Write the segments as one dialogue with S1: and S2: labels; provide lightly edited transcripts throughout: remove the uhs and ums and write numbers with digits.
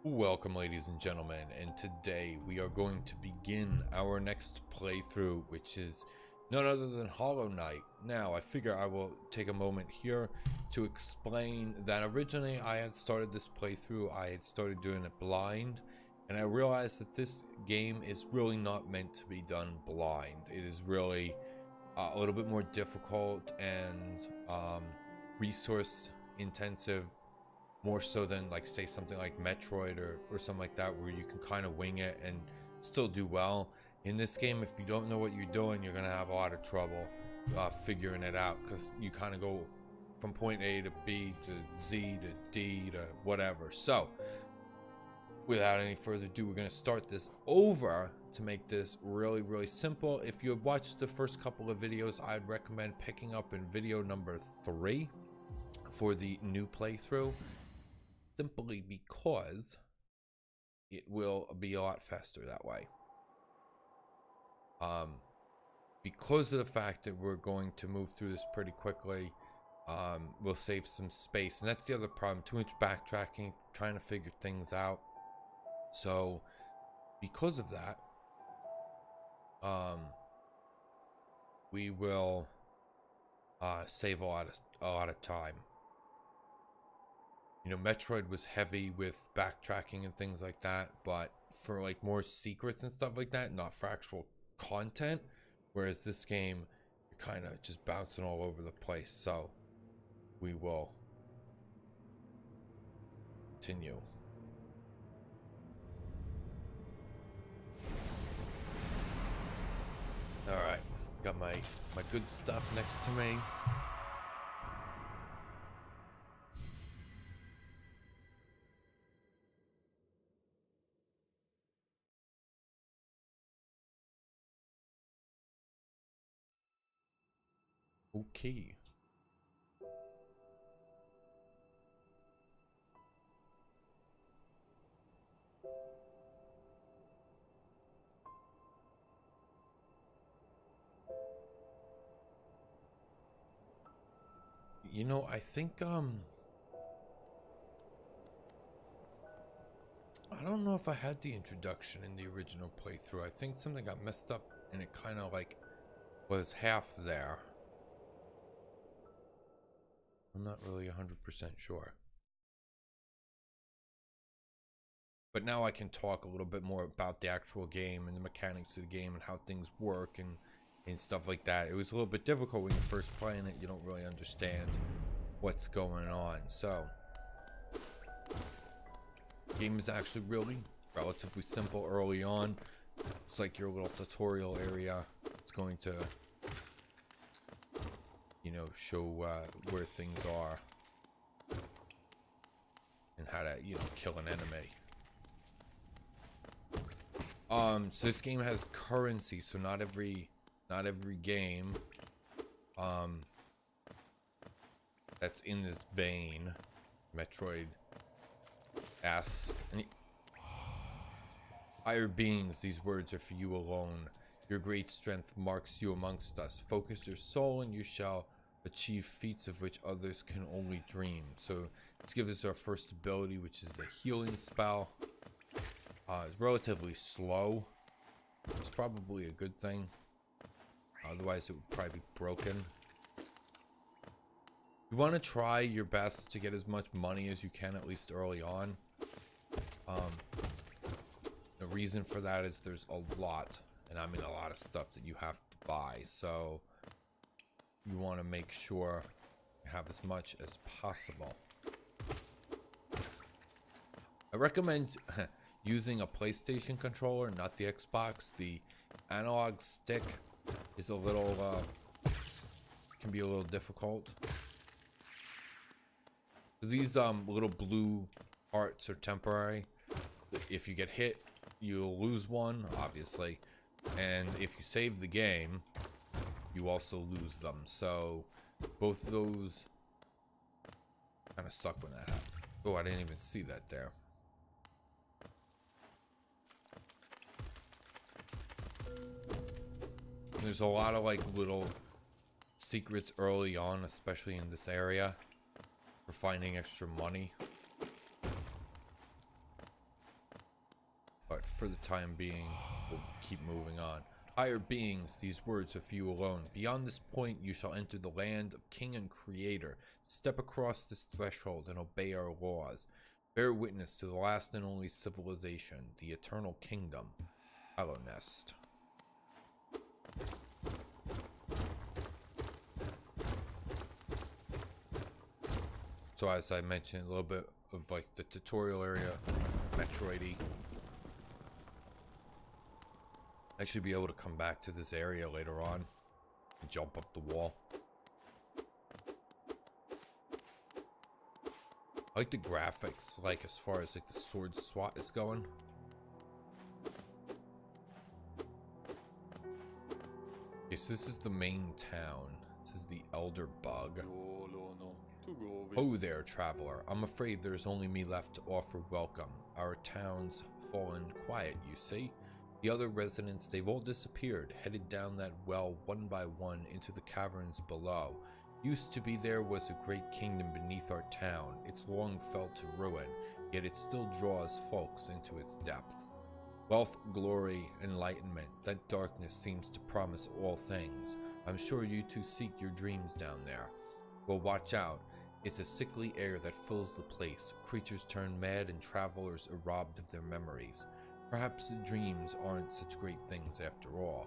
S1: Welcome, ladies and gentlemen, and today we are going to begin our next playthrough, which is none other than Hollow Knight. Now, I figure I will take a moment here to explain that originally I had started this playthrough, I had started doing it blind, and I realized that this game is really not meant to be done blind. It is really a little bit more difficult and resource intensive, more so than, like, say something like Metroid or something like that, where you can kind of wing it and still do well. In this game, if you don't know what you're doing, you're gonna have a lot of trouble figuring it out, because you kind of go from point A to B to Z to D to whatever. So without any further ado, we're gonna start this over to make this really simple. If you have watched the first couple of videos, I'd recommend picking up in video number 3 for the new playthrough, simply because it will be a lot faster that way. Because of the fact that we're going to move through this pretty quickly, we'll save some space, and that's the other problem: too much backtracking, trying to figure things out. So because of that, we will save a lot of time. You know, Metroid was heavy with backtracking and things like that, but for like more secrets and stuff like that, not for actual content. Whereas this game, you're kind of just bouncing all over the place. So we will continue. All right, got my good stuff next to me. Okay. You know, I think I don't know if I had the introduction in the original playthrough. I think something got messed up and it kind of like was half there. I'm not really 100% sure. But now I can talk a little bit more about the actual game and the mechanics of the game and how things work and stuff like that. It was a little bit difficult when you're first playing it. You don't really understand what's going on. So the game is actually really relatively simple early on. It's like your little tutorial area. It's going to, you know, show where things are and how to, you know, kill an enemy. So this game has currency, so not every game that's in this vein, Metroid-esque. Higher beings, these words are for you alone. Your great strength marks you amongst us. Focus your soul and you shall achieve feats of which others can only dream. So let's give us our first ability, which is the healing spell. It's relatively slow. It's probably a good thing. Otherwise, it would probably be broken. You want to try your best to get as much money as you can, at least early on. The reason for that is there's a lot, and I mean a lot of stuff that you have to buy. So you want to make sure you have as much as possible. I recommend using a PlayStation controller, not the Xbox. The analog stick is a little can be a little difficult. These little blue hearts are temporary. If you get hit, you'll lose one, obviously, and if you save the game, you also lose them. So both of those kind of suck when that happens. Oh, I didn't even see that there. There's a lot of like little secrets early on, especially in this area, for finding extra money. for the time being. We'll keep moving on. Higher beings, these words are for you alone. Beyond this point, you shall enter the land of King and Creator. Step across this threshold and obey our laws. Bear witness to the last and only civilization, the Eternal Kingdom. Hollow Nest. So as I mentioned, a little bit of like the tutorial area, Metroidy. I should be able to come back to this area later on and jump up the wall. I like the graphics, like as far as like the sword swat is going. Okay, so this is the main town. This is the Elder Bug. Oh there, traveler. I'm afraid there's only me left to offer welcome. Our town's fallen quiet, you see. The other residents, they've all disappeared, headed down that well one by one into the caverns below. Used to be there was a great kingdom beneath our town. It's long fell to ruin, yet it still draws folks into its depth. Wealth, glory, enlightenment, that darkness seems to promise all things. I'm sure you two seek your dreams down there. Well, watch out. It's a sickly air that fills the place. Creatures turn mad and travelers are robbed of their memories. Perhaps the dreams aren't such great things after all.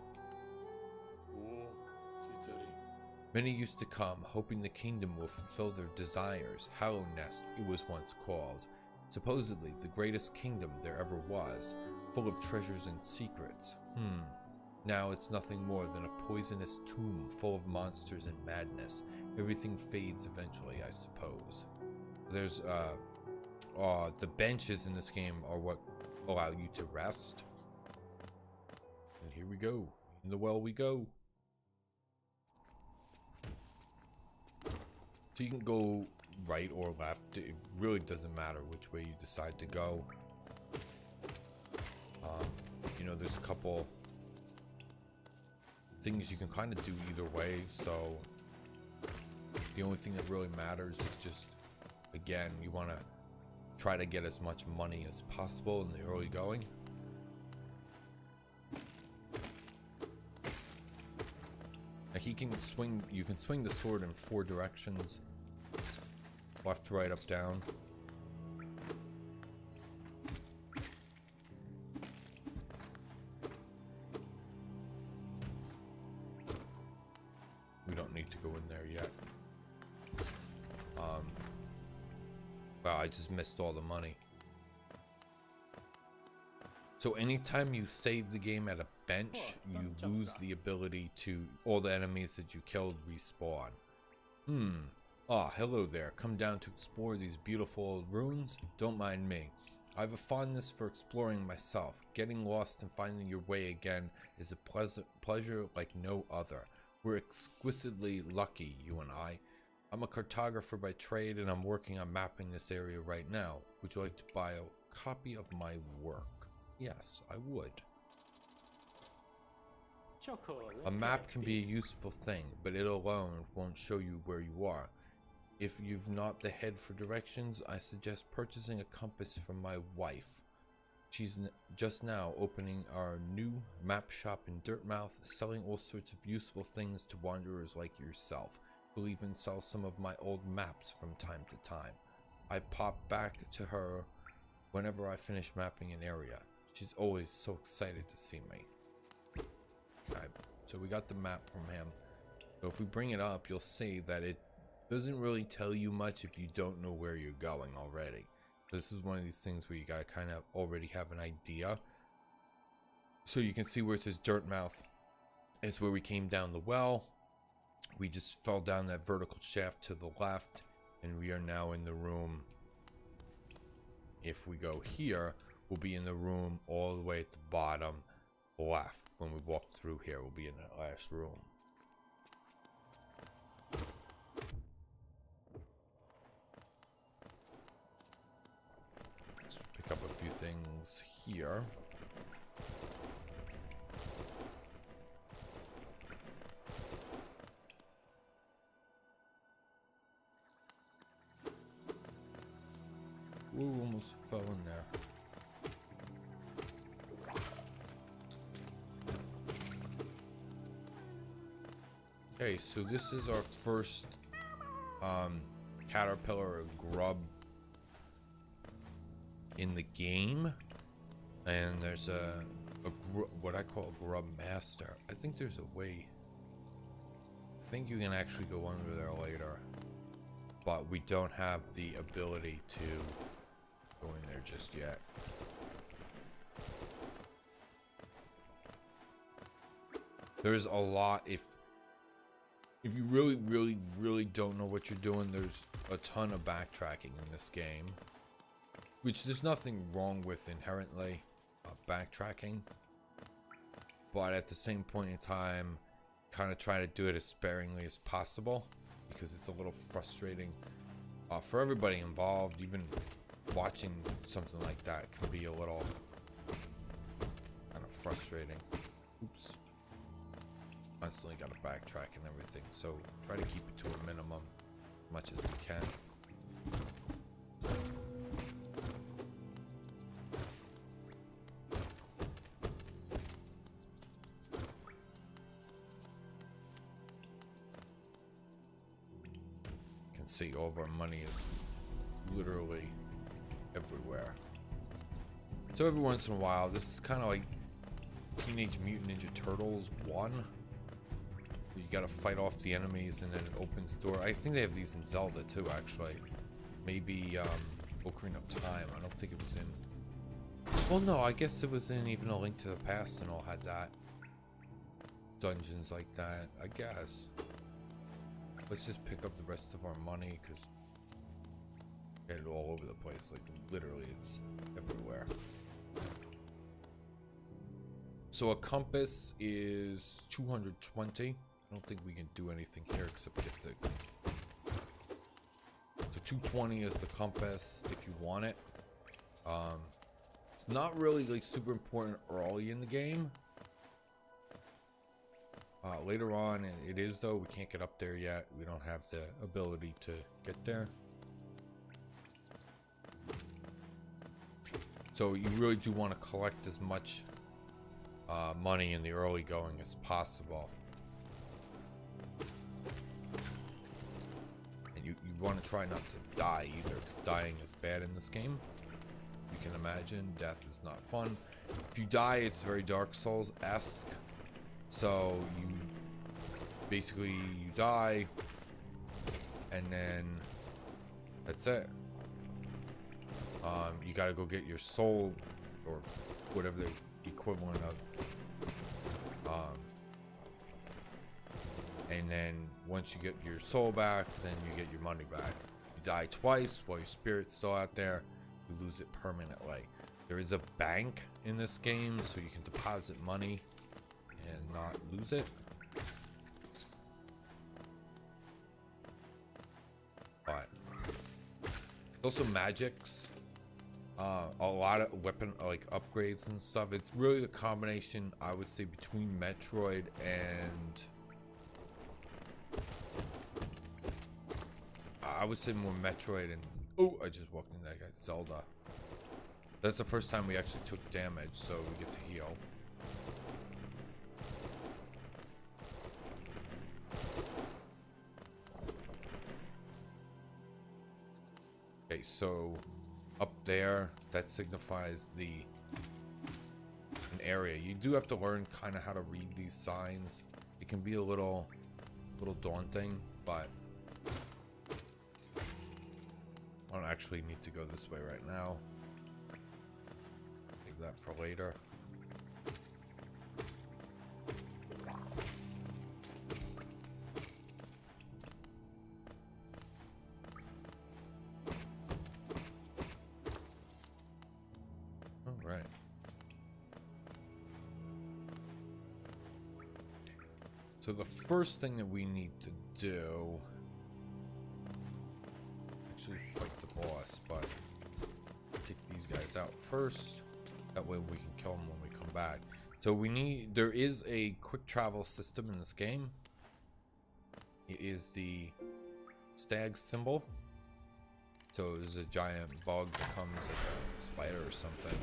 S1: Many used to come, hoping the kingdom will fulfill their desires. Hollow Nest, it was once called. Supposedly the greatest kingdom there ever was, full of treasures and secrets. Now it's nothing more than a poisonous tomb full of monsters and madness. Everything fades eventually, I suppose. There's, the benches in this game are what allow you to rest. And here we go. In the well we go. So you can go right or left. It really doesn't matter which way you decide to go. You know, there's a couple things you can kind of do either way, so the only thing that really matters is just, again, you want to try to get as much money as possible in the early going. Like you can swing the sword in 4 directions. Left, right, up, down. We don't need to go in there yet. Wow, I just missed all the money. So anytime you save the game at a bench, you lose the ability to, all the enemies that you killed respawn. Ah, hello there. Come down to explore these beautiful old ruins? Don't mind me. I have a fondness for exploring myself. Getting lost and finding your way again is a pleasure like no other. We're exquisitely lucky, you and I. I'm a cartographer by trade and I'm working on mapping this area right now. Would you like to buy a copy of my work? Yes, I would. A map can be a useful thing, but it alone won't show you where you are. If you've not the head for directions, I suggest purchasing a compass from my wife. She's just now opening our new map shop in Dirtmouth, selling all sorts of useful things to wanderers like yourself. We'll even sell some of my old maps from time to time. I pop back to her whenever I finish mapping an area. She's always so excited to see me. Okay, so we got the map from him. So if we bring it up, you'll see that it doesn't really tell you much if you don't know where you're going already. This is one of these things where you gotta kind of already have an idea. So you can see where it says Dirtmouth. It's where we came down the well. We just fell down that vertical shaft to the left, and we are now in the room. If we go here, we'll be in the room all the way at the bottom left. When we walk through here, we'll be in that last room. Let's pick up a few things here. Ooh, almost fell in there. Okay, so this is our first caterpillar or grub in the game, and there's what I call a grub master. I think there's a way. I think you can actually go under there later, but we don't have the ability to go in there just yet. There's a lot. If you really don't know what you're doing, there's a ton of backtracking in this game, which there's nothing wrong with inherently backtracking, but at the same point in time, kind of try to do it as sparingly as possible, because it's a little frustrating for everybody involved. Even watching something like that can be a little kind of frustrating. Oops. Constantly got to backtrack and everything, so try to keep it to a minimum as much as we can. You can see all of our money is literally everywhere. So every once in a while, this is kind of like Teenage Mutant Ninja Turtles 1. You gotta fight off the enemies and then it opens the door. I think they have these in Zelda too, actually. Maybe Ocarina of Time. I don't think it was in... Well, no, I guess it was in even A Link to the Past and all had that. Dungeons like that, I guess. Let's just pick up the rest of our money, because we get it all over the place. Like, literally, it's everywhere. So a compass is 220. I don't think we can do anything here except get the... So 220 is the compass if you want it. It's not really like super important early in the game. Later on it is, though. We can't get up there yet. We don't have the ability to get there. So you really do want to collect as much money in the early going as possible. And you want to try not to die either, because dying is bad in this game. You can imagine death is not fun. If you die, it's very Dark Souls-esque. So you basically you die, and then that's it. You gotta go get your soul, or whatever the equivalent of. And then once you get your soul back, then you get your money back. You die twice while your spirit's still out there, you lose it permanently. There is a bank in this game, so you can deposit money and not lose it. But also magics. A lot of weapon like upgrades and stuff. It's really a combination, I would say, between Metroid and I would say more Metroid and... Oh, I just walked into that guy. Zelda. That's the first time we actually took damage, so we get to heal. Okay, so up there, that signifies an area. You do have to learn kind of how to read these signs. It can be a little daunting, but I don't actually need to go this way right now. Leave that for later. Alright. So the first thing that we need to do... actually fight the boss, but take these guys out first. That way we can kill them when we come back. So there is a quick travel system in this game. It is the stag symbol. So there's a giant bug that comes like a spider or something.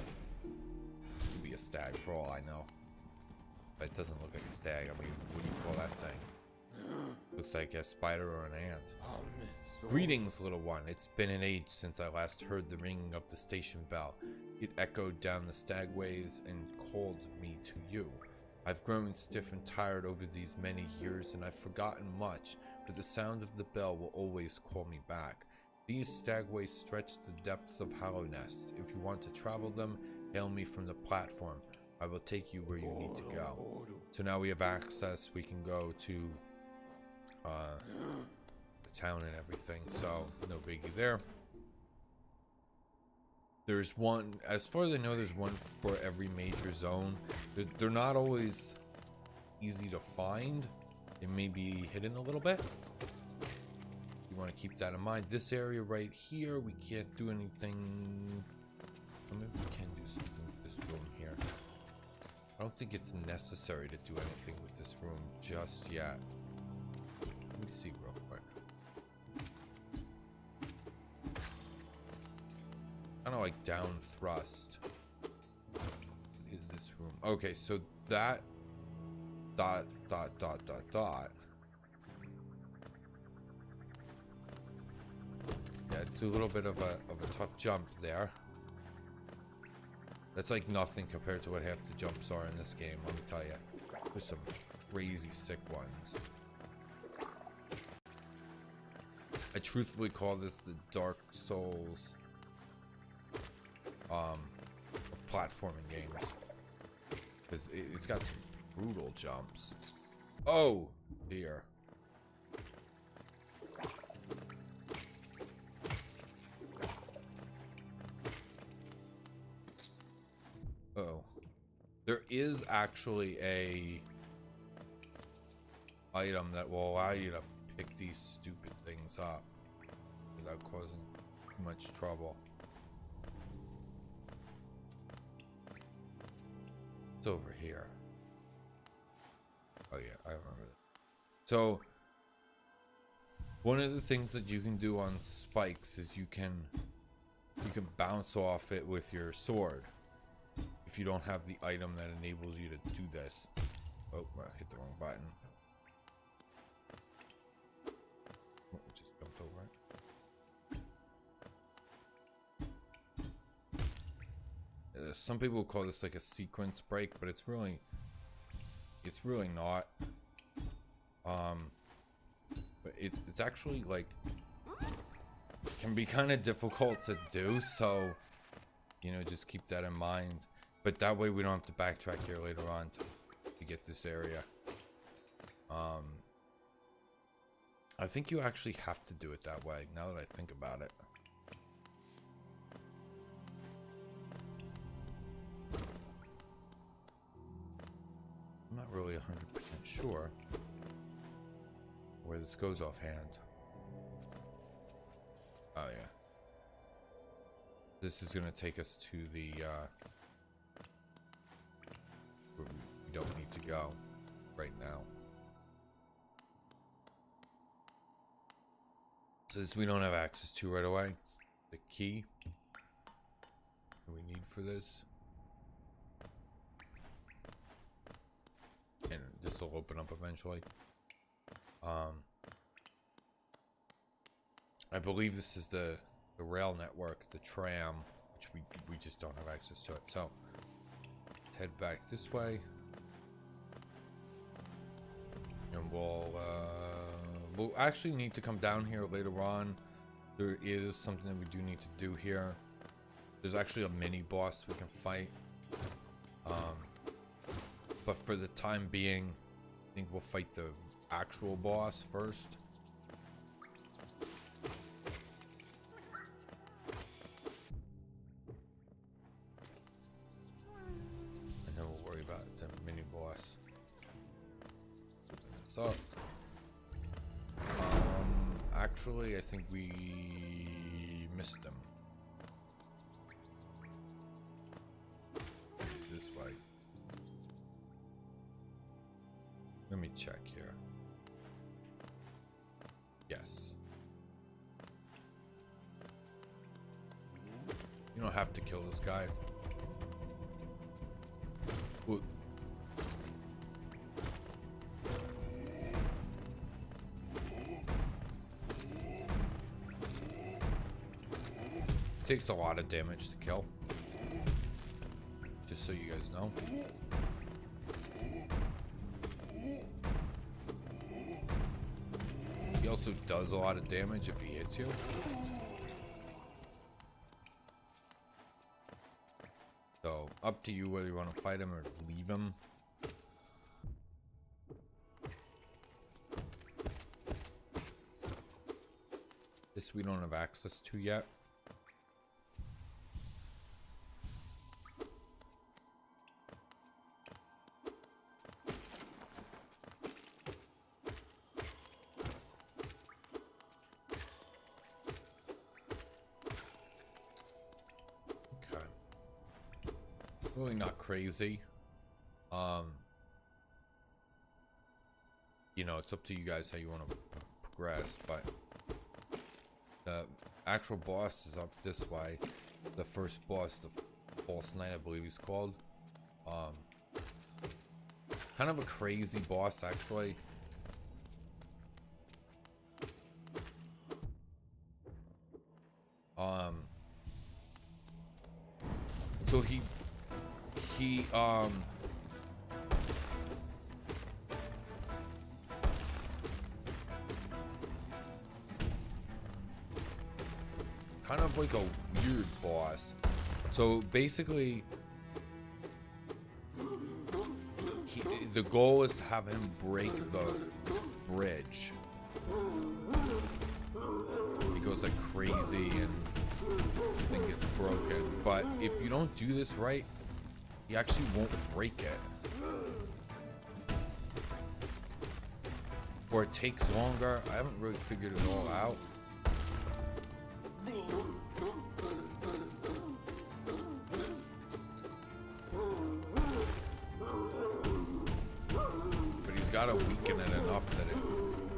S1: It could be a stag for all I know. But it doesn't look like a stag. I mean, what do you call that thing? Looks like a spider or an ant. Greetings, little one. It's been an age since I last heard the ringing of the station bell. It echoed down the stagways and called me to you. I've grown stiff and tired over these many years, and I've forgotten much, but the sound of the bell will always call me back. These stagways stretch the depths of Hallownest. If you want to travel them, hail me from the platform. I will take you where you need to go. So now we have access. We can go to the town and everything, so no biggie there. There's one, as far as I know, there's one for every major zone. They're not always easy to find. It may be hidden a little bit. You want to keep that in mind. This area right here, we can't do anything. Or maybe we can do something with this room here. I don't think it's necessary to do anything with this room just yet. Let me see real quick. Kind of like down thrust. What is this room? Okay, so that dot. Yeah, it's a little bit of a tough jump there. That's like nothing compared to what half the jumps are in this game, let me tell you. There's some crazy sick ones. I truthfully call this the Dark Souls of platforming games, because it's got some brutal jumps. Oh dear. Oh, there is actually a item that will allow you to pick these stupid things up without causing too much trouble. It's over here. Oh yeah, I remember that. So one of the things that you can do on spikes is you can bounce off it with your sword if you don't have the item that enables you to do this. Oh, I hit the wrong button. Oh, just jumped over it. Some people call this like a sequence break, but it's really not. But it's actually like can be kind of difficult to do, so you know, just keep that in mind. But that way we don't have to backtrack here later on to get this area. I think you actually have to do it that way, now that I think about it. I'm not really 100% sure where this goes offhand. Oh yeah. This is going to take us to the where we don't need to go right now. So this we don't have access to right away. The key that we need for this. And this will open up eventually. I believe this is the rail network, the tram, which we just don't have access to it. So head back this way, and we'll actually need to come down here later on. There is something that we do need to do here. There's actually a mini boss we can fight, but for the time being, I think we'll fight the actual boss first. So, actually, I think we missed them. It's this way. Let me check here. Yes. You don't have to kill this guy. Ooh. takes a lot of damage to kill. Just so you guys know. He also does a lot of damage if he hits you. So, up to you whether you want to fight him or leave him. This we don't have access to yet. Really not crazy. You know, it's up to you guys how you want to progress, but the actual boss is up this way. The first boss, the False Knight, I believe he's called. Kind of a crazy boss, actually. So he kind of like a weird boss. So basically the goal is to have him break the bridge. He goes like crazy and the thing gets broken, but if you don't do this right, he actually won't break it. Or it takes longer. I haven't really figured it all out. But he's got to weaken it enough that it...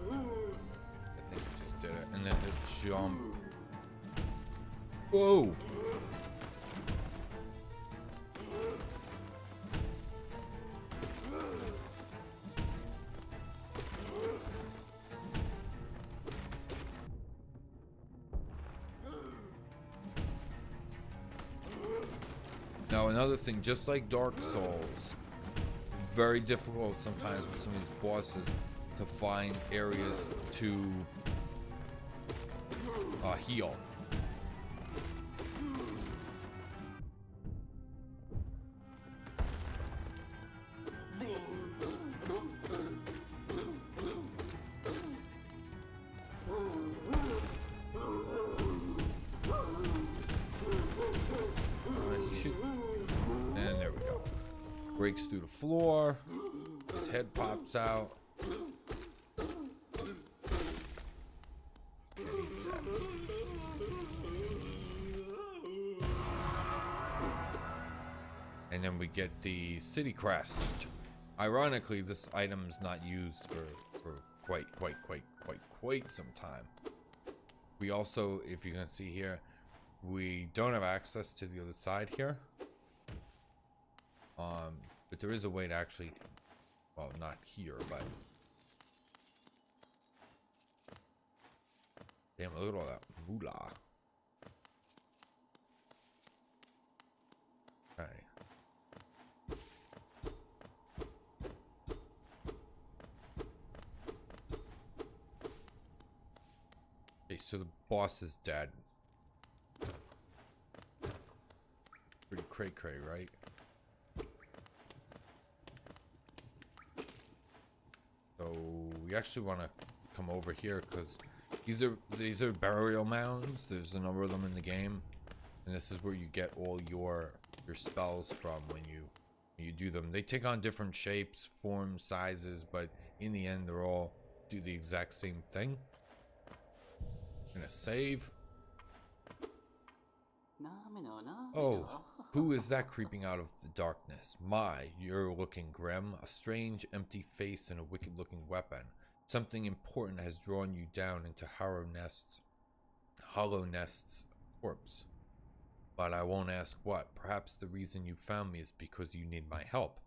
S1: I think he just did it. And then the jump. Whoa! Now another thing, just like Dark Souls, very difficult sometimes with some of these bosses to find areas to heal. And there we go. Breaks through the floor. His head pops out. And he's dead. And then we get the city crest. Ironically, this item is not used for quite some time. We also, if you can see here, we don't have access to the other side here. But there is a way to actually, well, not here, but damn, look at all that moolah. Okay. Okay, so the boss is dead. Pretty cray-cray, right? So we actually want to come over here because these are burial mounds. There's a number of them in the game, and this is where you get all your spells from when you do them. They take on different shapes, forms, sizes, but in the end, they're all do the exact same thing. I'm gonna save. Oh, who is that creeping out of the darkness? My, you're looking grim. A strange, empty face and a wicked-looking weapon. Something important has drawn you down into Hollow Nest's corpse. But I won't ask what. Perhaps the reason you found me is because you need my help.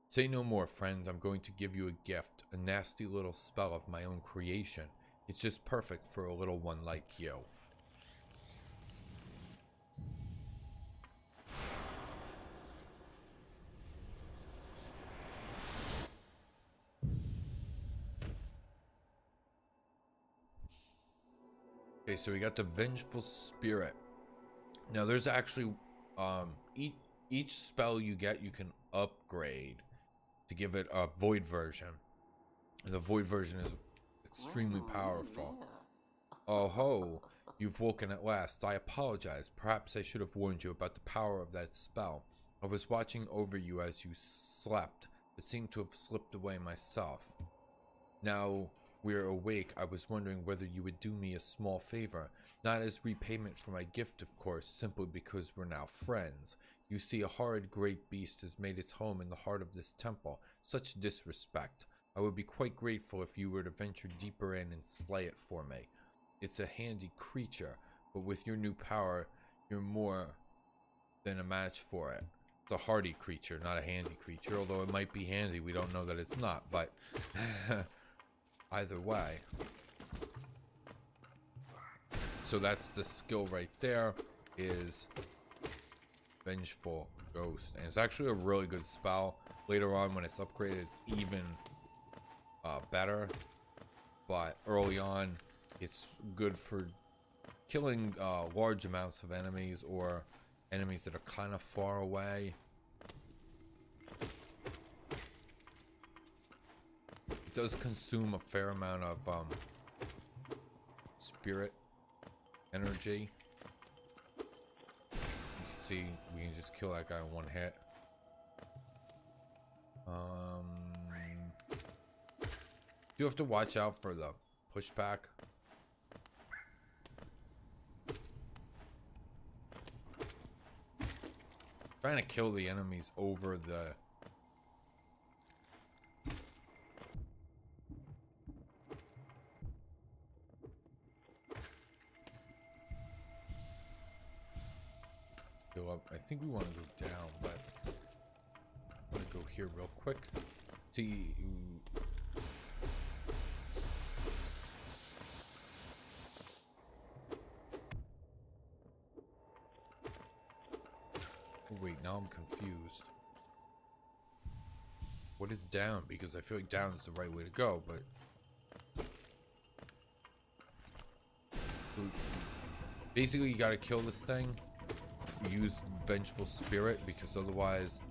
S1: Say no more, friend. I'm going to give you a gift. A nasty little spell of my own creation. It's just perfect for a little one like you. Okay, so we got the Vengeful Spirit. Now there's actually each spell you get you can upgrade to give it a void version. And the void version is extremely powerful. Oh ho, you've woken at last. I apologize. Perhaps I should have warned you about the power of that spell. I was watching over you as you slept, but seemed to have slipped away myself. Now we're awake, I was wondering whether you would do me a small favor. Not as repayment for my gift, of course, simply because we're now friends. You see, a horrid great beast has made its home in the heart of this temple. Such disrespect. I would be quite grateful if you were to venture deeper in and slay it for me. It's a handy creature, but with your new power, you're more than a match for it. It's a hardy creature, not a handy creature, although it might be handy. We don't know that it's not, but either way. So that's the skill right there, is Vengeful Ghost. And it's actually a really good spell. Later on when it's upgraded, it's even better. But early on, it's good for killing large amounts of enemies or enemies that are kind of far away. It does consume a fair amount of spirit energy. You can see we can just kill that guy in one hit. You have to watch out for the pushback. Trying to kill the enemies over the go up. I think we want to go down, but I'm gonna go here real quick. See. Oh, wait, now I'm confused. What is down? Because I feel like down is the right way to go, but basically you gotta kill this thing. Use Vengeful Spirit, because otherwise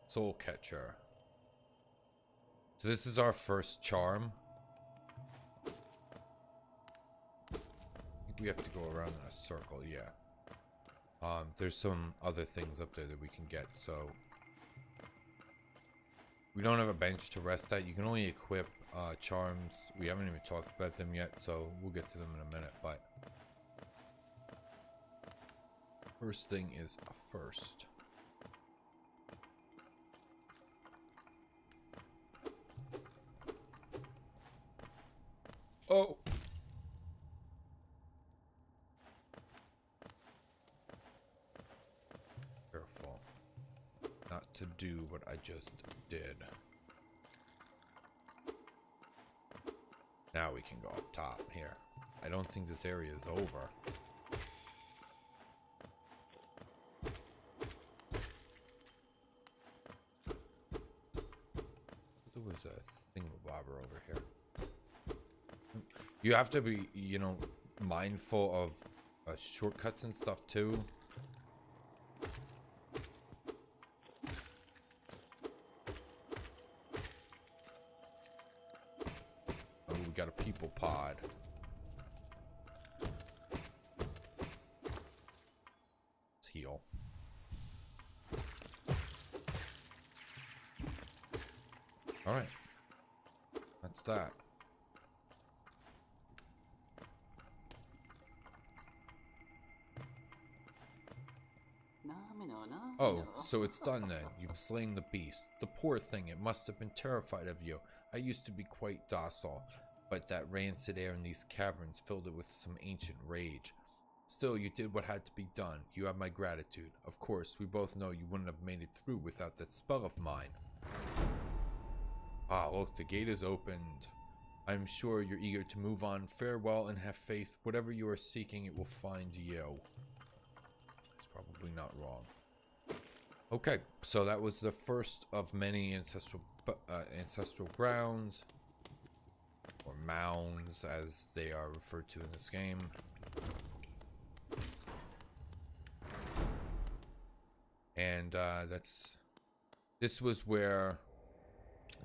S1: Soul Catcher. So this is our first charm. I think we have to go around in a circle, yeah. There's some other things up there that we can get, so we don't have a bench to rest at. You can only equip charms. We haven't even talked about them yet, so we'll get to them in a minute, but first thing is a first. Oh! Careful. Not to do what I just did. Now we can go up top here. I don't think this area is over. There was a thingamabobber over here. You have to be, you know, mindful of shortcuts and stuff too. Oh, we got a people pod. Let's heal. All right. That's that. Oh, so it's done then. You've slain the beast. The poor thing, it must have been terrified of you. I used to be quite docile, but that rancid air in these caverns filled it with some ancient rage. Still, you did what had to be done. You have my gratitude. Of course, we both know you wouldn't have made it through without that spell of mine. Ah, look, the gate is opened. I'm sure you're eager to move on. Farewell and have faith. Whatever you are seeking, it will find you. probably not wrong. Okay, so that was the first of many ancestral grounds, or mounds as they are referred to in this game. And this was where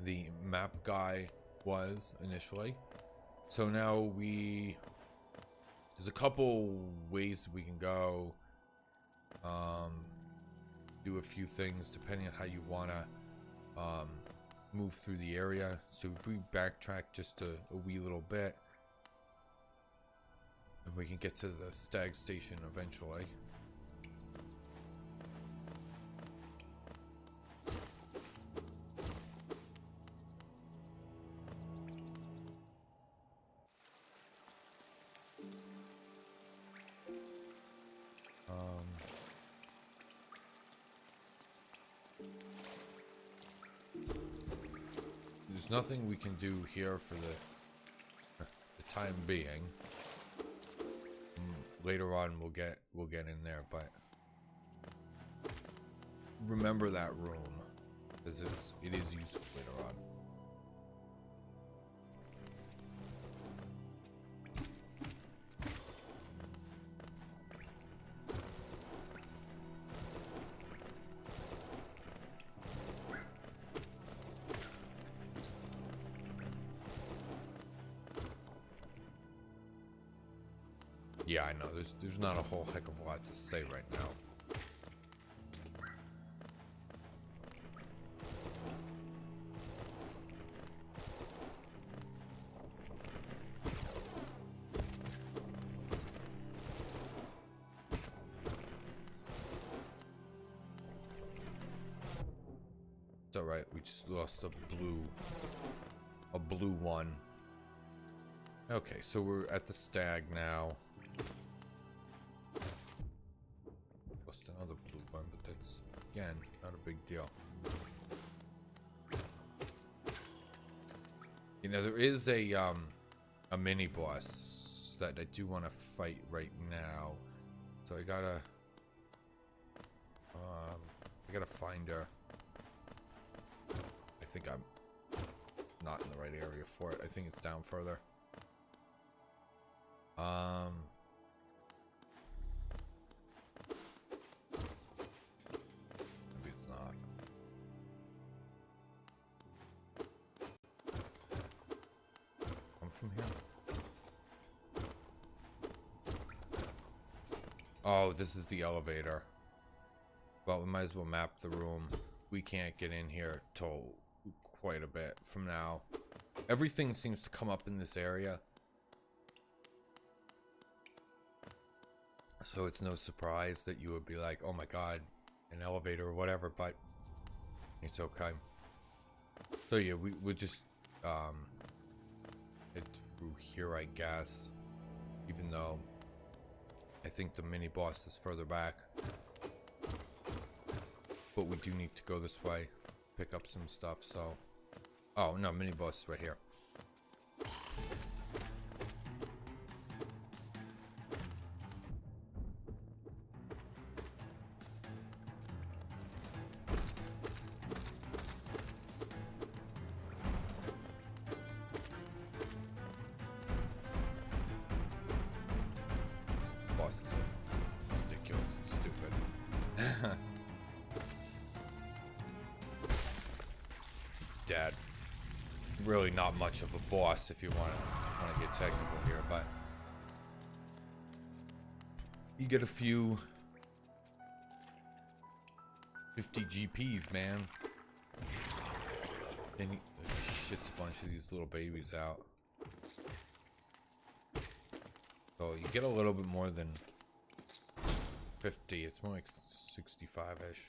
S1: the map guy was initially. So now there's a couple ways we can go. Do a few things depending on how you want to move through the area. So if we backtrack just a wee little bit, and we can get to the stag station eventually. There's nothing we can do here for the time being. Later on we'll get in there, but remember that room, because it is useful later on. Yeah, I know. There's not a whole heck of a lot to say right now. It's alright, we just lost a blue one. Okay, so we're at the stag now. Lost another blue one, but that's, again, not a big deal. You know, there is a mini boss that I do want to fight right now. So I gotta find her. I think I'm not in the right area for it. I think it's down further. Maybe it's not. Come from here. Oh, this is the elevator. Well, we might as well map the room. We can't get in here till quite a bit from now. Everything seems to come up in this area. So it's no surprise that you would be like, oh my god, an elevator or whatever, but it's okay. So yeah, we'll just head through here, I guess. Even though I think the mini boss is further back. But we do need to go this way, pick up some stuff, so... Oh, no, mini boss is right here. Boss is ridiculous and stupid. Dead. Really not much of a boss if you want to get technical here, but you get a few 50 GPs, man. Then he shits a bunch of these little babies out. So you get a little bit more than 50. It's more like 65-ish.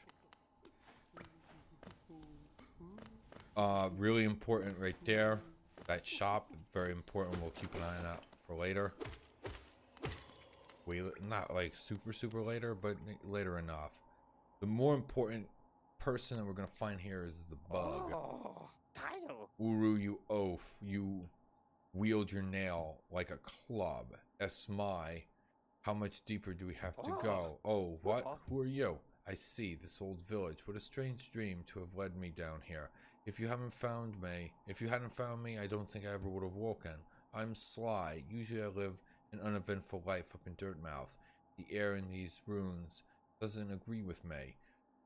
S1: Really important right there. That shop, very important. We'll keep an eye out for later. Not like super later, but later enough. The more important person that we're gonna find here is the bug.
S2: Oh, title.
S1: Uru, you oaf. You wield your nail like a club. Esmai. How much deeper do we have to go? Oh, what? Who are you? I see, this old village. What a strange dream to have led me down here. If you hadn't found me, I don't think I ever would have woken. I'm Sly. Usually I live an uneventful life up in Dirtmouth. The air in these ruins doesn't agree with me,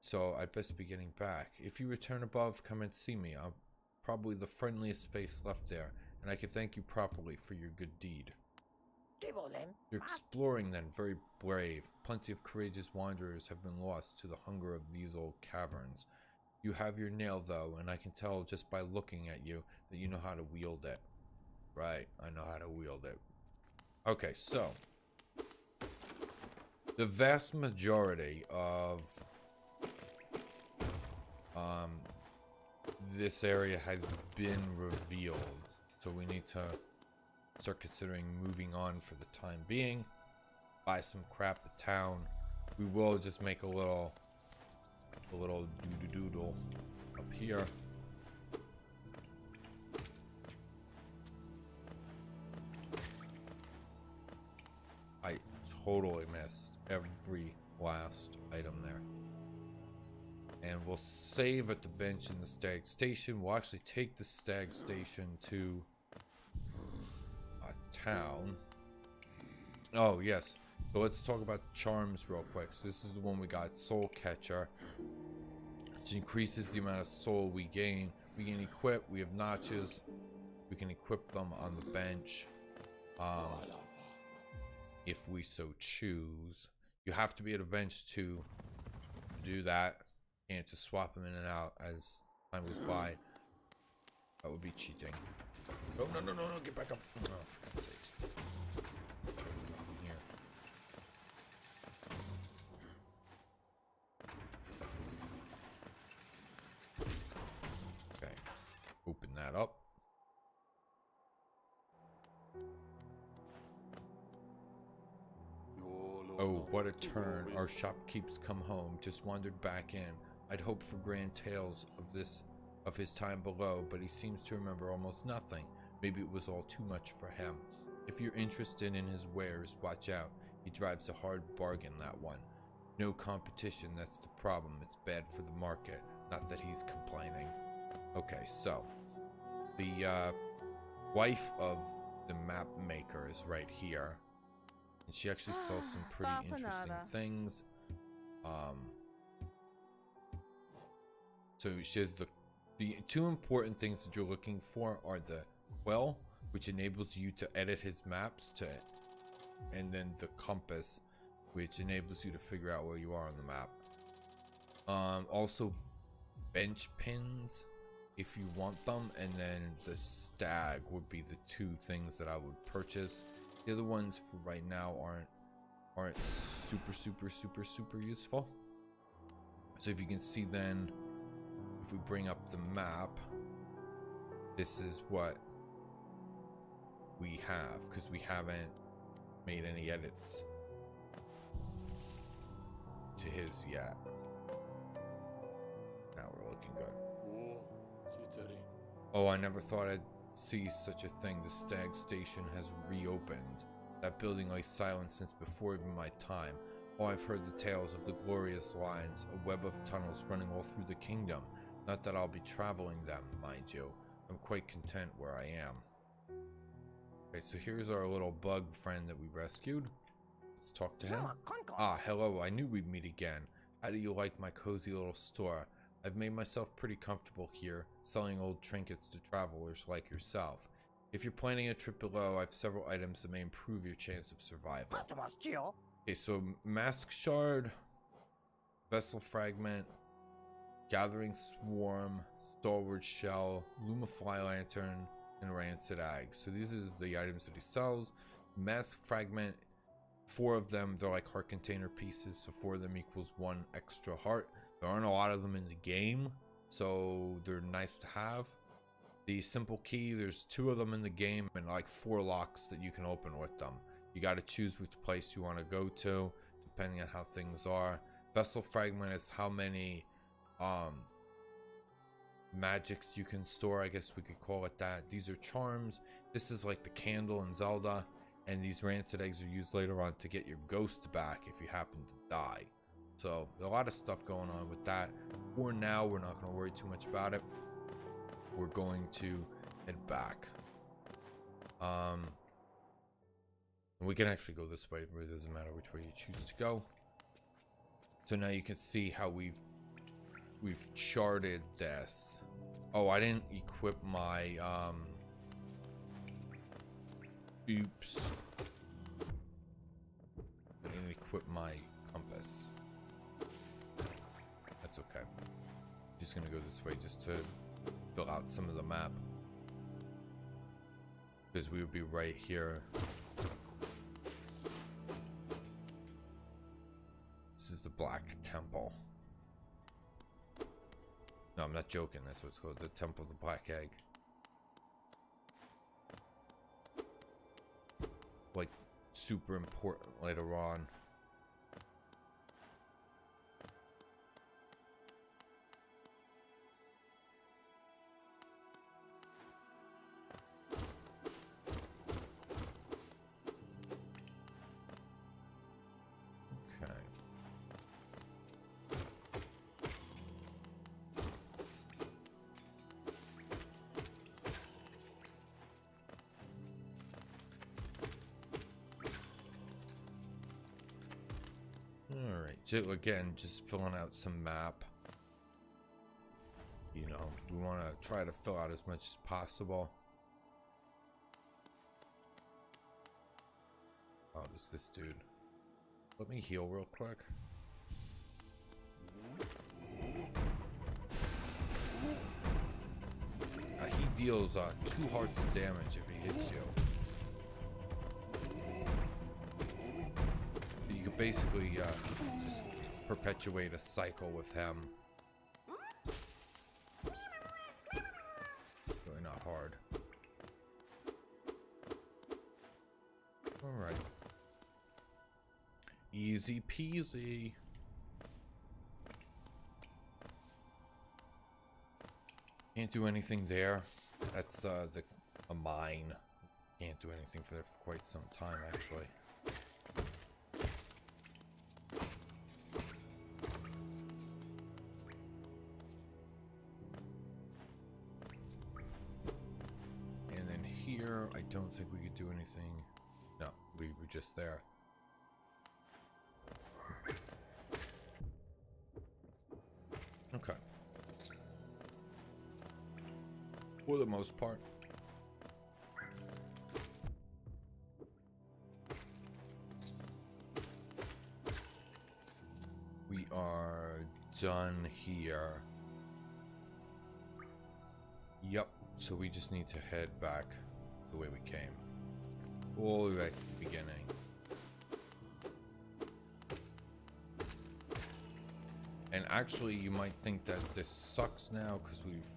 S1: so I'd best be getting back. If you return above, come and see me. I'm probably the friendliest face left there, and I can thank you properly for your good deed. You're exploring then, very brave. Plenty of courageous wanderers have been lost to the hunger of these old caverns. You have your nail though, and I can tell just by looking at you that you know how to wield it. Right, I know how to wield it. Okay, so the vast majority of this area has been revealed, so we need to start considering moving on for the time being. Buy some crap at town. We will just make a little doodle up here. I totally missed every last item there. And we'll save at the bench in the stag station. We'll actually take the stag station to town. Oh yes, so let's talk about charms real quick. So this is the one we got, Soul Catcher, which increases the amount of soul we gain. We can equip, we have notches, we can equip them on the bench if we so choose. You have to be at a bench to do that, and to swap them in and out as time goes by. That would be cheating. Oh, no, get back up. Oh, for God's sakes. Here. Okay. Open that up. Oh, what a turn. Our shopkeep's come home. Just wandered back in. I'd hoped for grand tales of his time below, but he seems to remember almost nothing. Maybe it was all too much for him. If you're interested in his wares, watch out. He drives a hard bargain, that one. No competition, that's the problem. It's bad for the market. Not that he's complaining. Okay, so the wife of the map maker is right here. And she actually sells some pretty interesting things. So she has the two important things that you're looking for are the well, which enables you to edit his maps and then the compass, which enables you to figure out where you are on the map. Also bench pins if you want them, and then the stag would be the two things that I would purchase. The other ones for right now aren't super useful. So if you can see, then if we bring up the map, this is what we have, because we haven't made any edits to his yet. Now we're looking good. Oh, I never thought I'd see such a thing. The stag station has reopened. That building lay silent since before even my time. Oh, I've heard the tales of the glorious lines, a web of tunnels running all through the kingdom. Not that I'll be traveling them, mind you. I'm quite content where I am. Okay, so here's our little bug friend that we rescued. Let's talk to him. Ah, hello, I knew we'd meet again. How do you like my cozy little store? I've made myself pretty comfortable here, selling old trinkets to travelers like yourself. If you're planning a trip below, I have several items that may improve your chance of survival. Okay, so Mask Shard, Vessel Fragment, Gathering Swarm, Stalwart Shell, Lumafly Lantern, and Rancid Egg. So these are the items that he sells. Mask Fragment, 4 of them, they're like heart container pieces, so 4 of them equals 1 extra heart. There aren't a lot of them in the game, so they're nice to have. The Simple Key, there's 2 of them in the game and like 4 locks that you can open with them. You got to choose which place you want to go to, depending on how things are. Vessel Fragment is how many magics you can store, I guess we could call it that. These are charms. This is like the candle in Zelda. And these rancid eggs are used later on to get your ghost back if you happen to die. So a lot of stuff going on with that. For now, we're not going to worry too much about it. We're going to head back. And we can actually go this way. It really doesn't matter which way you choose to go. So now you can see how we've charted this. Oh, I didn't equip my oops. I didn't equip my compass. That's okay. Just gonna go this way just to fill out some of the map. Because we would be right here. This is the Black Temple. No, I'm not joking. That's what it's called. The Temple of the Black Egg. Like, super important later on. Okay. Alright, so again, just filling out some map. You know, we want to try to fill out as much as possible. Oh, there's this dude. Let me heal real quick. He deals 2 hearts of damage if he hits you. You could basically just perpetuate a cycle with him. Really not hard. Alright. Easy peasy. Can't do anything there. That's a mine. Can't do anything for there for quite some time, actually. And then here, I don't think we could do anything. No, we were just there. Okay. For the most part. We are done here. Yep. So we just need to head back the way we came. All the way back to the beginning. And actually, you might think that this sucks now because we've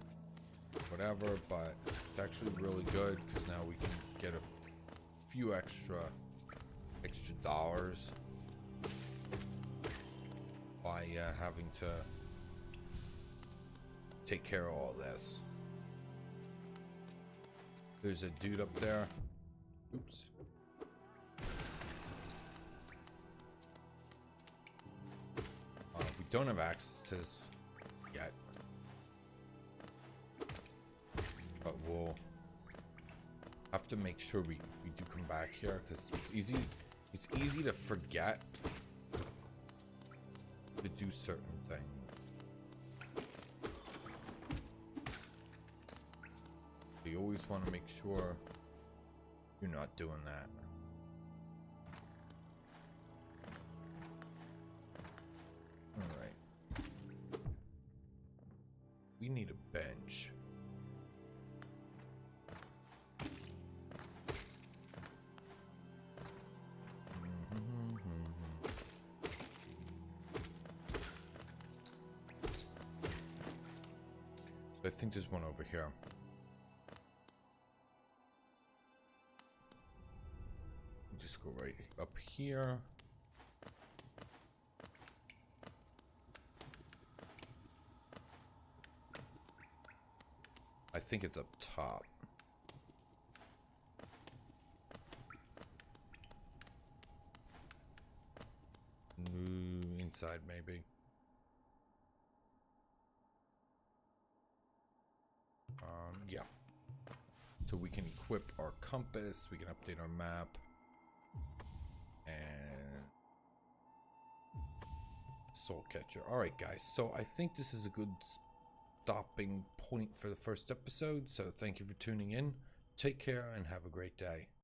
S1: whatever, but it's actually really good because now we can get a few extra dollars by having to take care of all this. There's a dude up there. Oops. We don't have access to this yet. But we'll have to make sure we do come back here because it's easy to forget to do certain things. You always want to make sure you're not doing that. Alright. We need a bench. I think there's one over here. Just go right up here. I think it's up top. inside, maybe. Yeah. So we can equip our compass, we can update our map, and soul catcher. All right, guys. So I think this is a good stopping point for the first episode. So thank you for tuning in. Take care and have a great day.